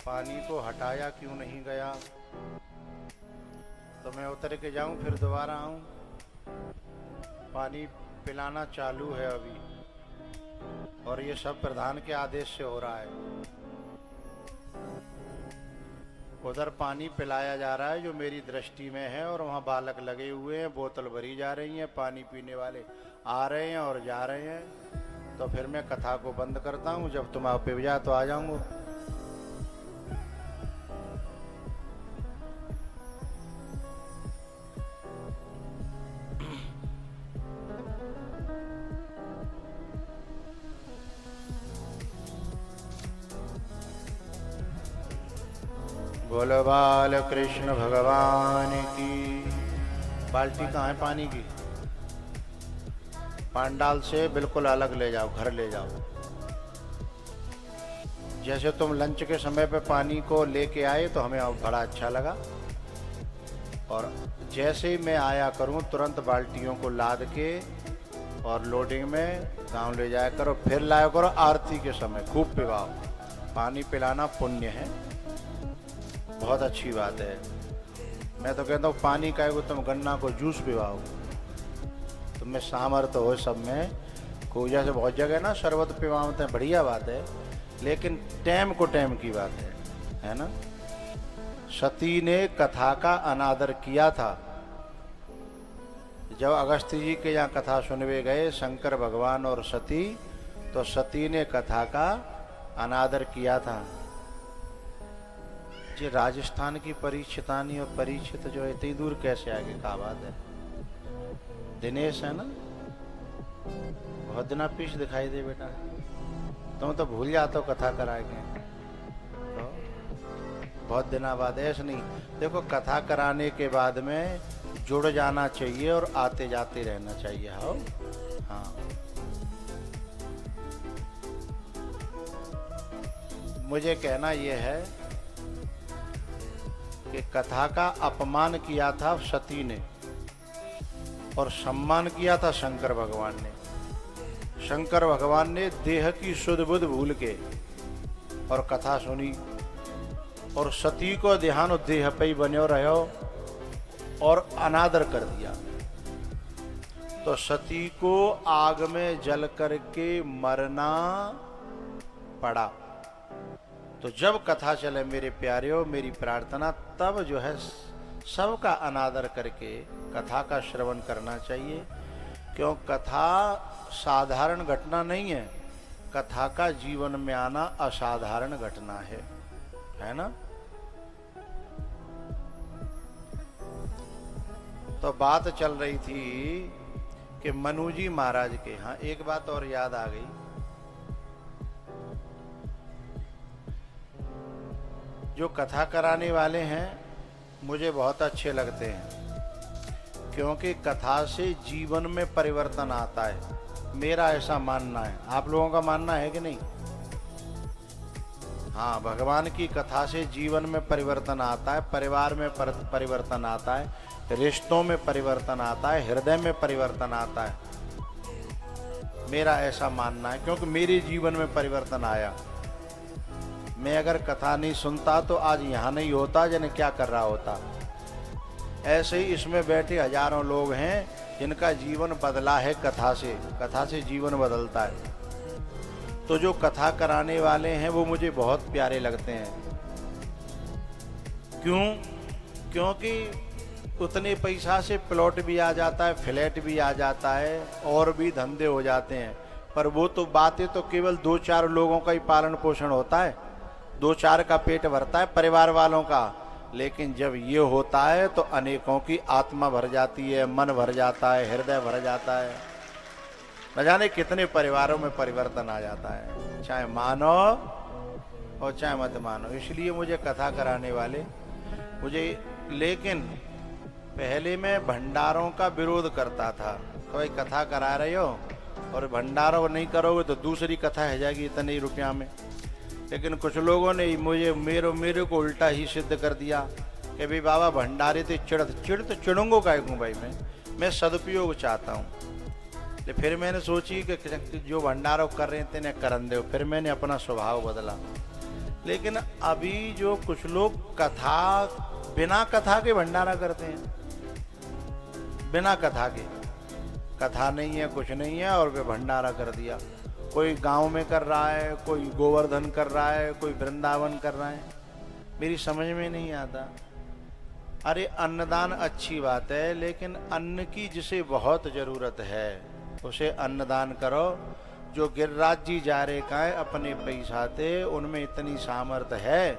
पानी को हटाया क्यों नहीं गया? तो मैं उतर के जाऊं फिर दोबारा आऊं? पानी पिलाना चालू है अभी, और ये सब प्रधान के आदेश से हो रहा है। उधर पानी पिलाया जा रहा है जो मेरी दृष्टि में है, और वहाँ बालक लगे हुए हैं, बोतल भरी जा रही है, पानी पीने वाले आ रहे हैं और जा रहे हैं। तो फिर मैं कथा को बंद करता हूँ, जब तुम आप पिबजा तो आ जाऊंगा। बोलो बाल कृष्ण भगवान की। बाल्टी कहाँ है पानी की? पांडाल से बिल्कुल अलग ले जाओ, घर ले जाओ। जैसे तुम लंच के समय पे पानी को लेके आए तो हमें बड़ा अच्छा लगा, और जैसे ही मैं आया करूं तुरंत बाल्टियों को लाद के और लोडिंग में गांव ले जाया करो, फिर लाया करो आरती के समय, खूब पिवाओ। पानी पिलाना पुण्य है, बहुत अच्छी बात है। मैं तो कहता हूँ पानी का है तुम गन्ना को जूस पिवाओ, तुम्हें सामर्थ्य हो सब में। कोई से बहुत जगह ना शरबत पिवाते हैं, बढ़िया बात है, लेकिन टाइम को टाइम की बात है ना। सती ने कथा का अनादर किया था। जब अगस्त्य जी के यहाँ कथा सुनवे गए शंकर भगवान और सती, तो सती ने कथा का अनादर किया था। ये राजस्थान की परीक्षितानी और परीक्षित जो है इतनी दूर कैसे आगे का बात है। दिनेश है ना, बहुत दिना पीछे दिखाई दे बेटा, तुम तो भूल जाते हो कथा करा के, तो बहुत दिना बाद। ऐसा नहीं, देखो कथा कराने के बाद में जुड़ जाना चाहिए और आते जाते रहना चाहिए। हाँ, मुझे कहना यह है कि कथा का अपमान किया था सती ने और सम्मान किया था शंकर भगवान ने। शंकर भगवान ने देह की शुद्ध बुद्ध भूल के और कथा सुनी, और सती को ध्यान देह पे ही बने रहो और अनादर कर दिया। तो सती को आग में जल करके मरना पड़ा। तो जब कथा चले मेरे प्यारे, मेरी प्रार्थना तब जो है सबका अनादर करके कथा का श्रवण करना चाहिए। क्यों? कथा साधारण घटना नहीं है, कथा का जीवन में आना असाधारण घटना है ना। तो बात चल रही थी कि मनु जी महाराज के यहाँ एक बात और याद आ गई। जो कथा कराने वाले हैं मुझे बहुत अच्छे लगते हैं, क्योंकि कथा से जीवन में परिवर्तन आता है। मेरा ऐसा मानना है, आप लोगों का मानना है कि नहीं? हाँ, भगवान की कथा से जीवन में परिवर्तन आता है, परिवार में परिवर्तन आता है, रिश्तों में परिवर्तन आता है, हृदय में परिवर्तन आता है। मेरा ऐसा मानना है, क्योंकि मेरे जीवन में परिवर्तन आया। मैं अगर कथा नहीं सुनता तो आज यहाँ नहीं होता, जाने क्या कर रहा होता। ऐसे ही इसमें बैठे हजारों लोग हैं जिनका जीवन बदला है कथा से जीवन बदलता है। तो जो कथा कराने वाले हैं वो मुझे बहुत प्यारे लगते हैं। क्यों? क्योंकि उतने पैसा से प्लॉट भी आ जाता है, फ्लैट भी आ जाता है, और भी धंधे हो जाते हैं। पर वो तो बातें तो केवल 2-4 लोगों का ही पालन पोषण होता है, 2-4 का पेट भरता है परिवार वालों का। लेकिन जब ये होता है तो अनेकों की आत्मा भर जाती है, मन भर जाता है, हृदय भर जाता है। न जाने कितने परिवारों में परिवर्तन आ जाता है, चाहे मानो और चाहे मत मानो। इसलिए मुझे कथा कराने वाले लेकिन पहले मैं भंडारों का विरोध करता था। कोई कथा करा रहे हो और भंडारों नहीं करोगे तो दूसरी कथा है जाएगी इतने ही रुपया में। लेकिन कुछ लोगों ने मेरे को उल्टा ही सिद्ध कर दिया कि भाई बाबा भंडारे थे चिड़ूंगो का भाई मैं सदुपयोग चाहता हूँ। तो फिर मैंने सोची कि जो भंडारों कर रहे थे न करन दो। फिर मैंने अपना स्वभाव बदला। लेकिन अभी जो कुछ लोग बिना कथा के भंडारा करते हैं, बिना कथा के, कथा नहीं है कुछ नहीं है और वे भंडारा कर दिया। कोई गांव में कर रहा है, कोई गोवर्धन कर रहा है, कोई वृंदावन कर रहा है। मेरी समझ में नहीं आता। अरे अन्नदान अच्छी बात है, लेकिन अन्न की जिसे बहुत जरूरत है उसे अन्नदान करो। जो गिरिराज जी जा रहे का है अपने पैसाते, उनमें इतनी सामर्थ्य है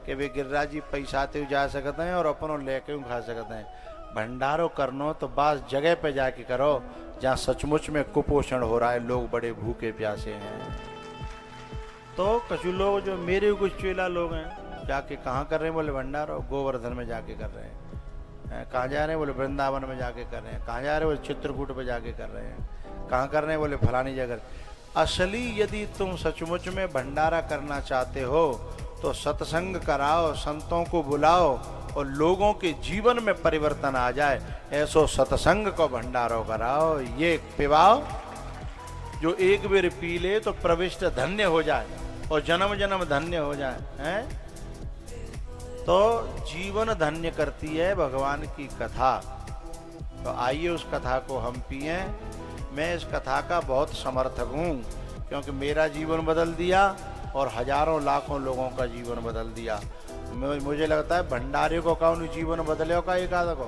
कि वे गिरिराज जी पैसाते जा सकते हैं और अपनों लेके खा सकते हैं। भंडारो करनो तो बस जगह पे जाके करो जहाँ सचमुच में कुपोषण हो रहा है, लोग बड़े भूखे प्यासे हैं। तो कुछ लोग जो मेरे कुछ चेला लोग हैं जाके कहाँ कर रहे हैं? बोले भंडारो गोवर्धन में जाके कर रहे हैं। कहाँ जा रहे हैं? बोले वृंदावन में जाके कर रहे हैं। कहाँ जा रहे हैं? बोले चित्रकूट पे जाके कर रहे हैं। कहाँ कर रहे हैं? बोले फलानी जगह। असली यदि तुम सचमुच में भंडारा करना चाहते हो तो सत्संग कराओ, संतों को बुलाओ और लोगों के जीवन में परिवर्तन आ जाए, ऐसो सत्संग को भंडारो कराओ। ये पिवाओ जो एक बार पी ले तो प्रविष्ट धन्य हो जाए और जन्म जन्म धन्य हो जाए हैं। तो जीवन धन्य करती है भगवान की कथा। तो आइए उस कथा को हम पिए। मैं इस कथा का बहुत समर्थक हूँ, क्योंकि मेरा जीवन बदल दिया और हजारों लाखों लोगों का जीवन बदल दिया। मुझे लगता है भंडारे को कौन जीवन बदले का एक आधा को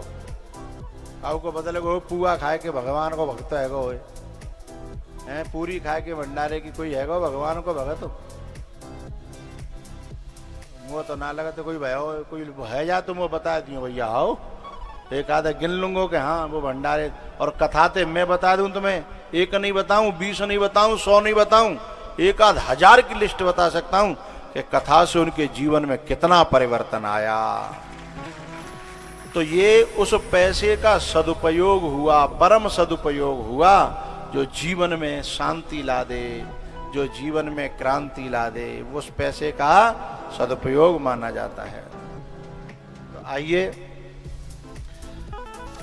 काऊ को बदले को पुआ खाए के भगवान को भक्त है गो है, पूरी खाए के भंडारे की कोई है गो भगवान को भगत। वो तो ना लगा तो कोई भयो कोई है जा तुम वो बता दियो भैया आओ एक आधा गिन लूंगो कि हाँ वो भंडारे। और कथाते मैं बता दूं तुम्हें, 1 नहीं बताऊं, 20 नहीं बताऊं, 100 नहीं बताऊं, 1,000 की लिस्ट बता सकता हूं कि कथा से उनके जीवन में कितना परिवर्तन आया। तो ये उस पैसे का सदुपयोग हुआ, परम सदुपयोग हुआ, जो जीवन में शांति ला दे, जो जीवन में क्रांति ला दे, उस पैसे का सदुपयोग माना जाता है। तो आइए,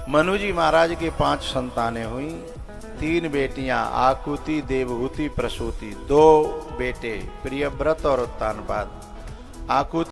मनु जी महाराज के 5 संतानें हुई, 3 बेटियां आकुति, देवहूति, प्रसूति, 2 बेटे प्रियव्रत और उत्तानपाद। आकुति